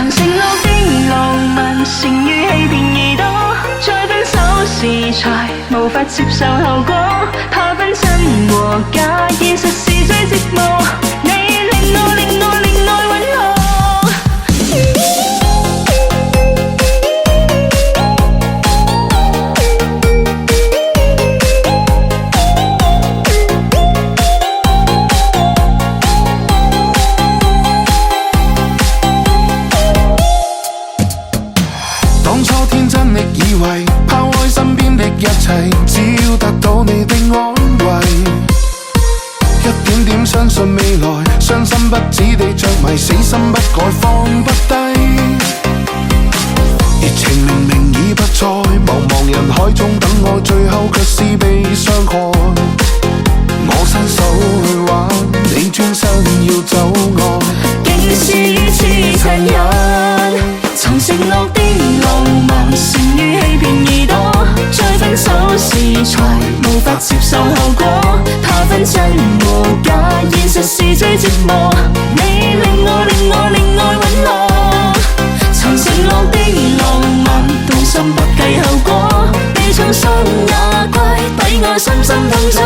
曾承諾的浪漫，成於欺騙耳朵。再分手時才無法接受後果，怕分真和假，現實是最折磨。你令我令我令愛揾我。當初天真的以為拋開身邊的一切，只要得到你的安慰，一點點相信未來，傷心不止地着迷，死心不改放不低。熱情明明已不在，茫茫人海中等我，最後卻是被傷害。我伸手去挽，你轉身要走開，竟是如此殘忍。曾承諾的浪漫，成於欺騙耳朵。再分手時才無法接受後果，怕分真和假，現實是最折磨。你令我令我令愛揾我。曾承諾的浪漫，動心不計後果，悲傷心也怪，抵我深深痛楚。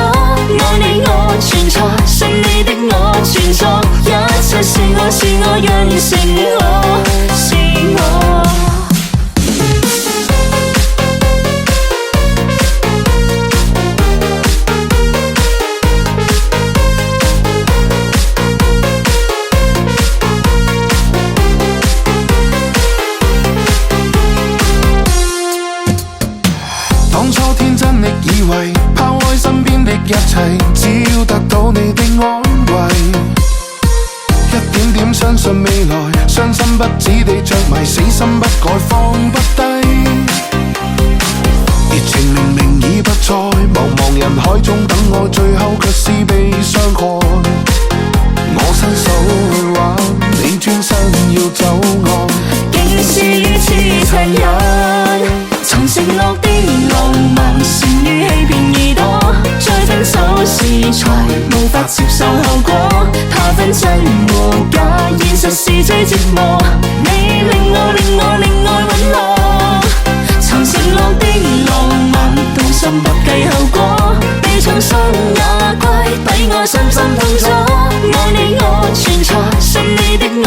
愛你我全錯，信你的我全錯，一切是我是我，讓成我是我。當初天真的以為拋開身邊的一切，只要得到你的安慰，一點點相信未來，傷心不止地着迷，死心不改放不低。熱情明明已不在，茫茫人海中等我，最後卻是被傷害。我伸手去挽，你轉身要走開，竟是如此殘忍。曾承諾的浪漫，成於欺騙耳朵。再分手時才無法接受後果，怕分真和假，現實是最折磨。你令我令我令愛揾我。曾承諾的浪漫，動心不計後果，悲傷心也怪，抵我深深痛楚。愛你我全錯，信你的我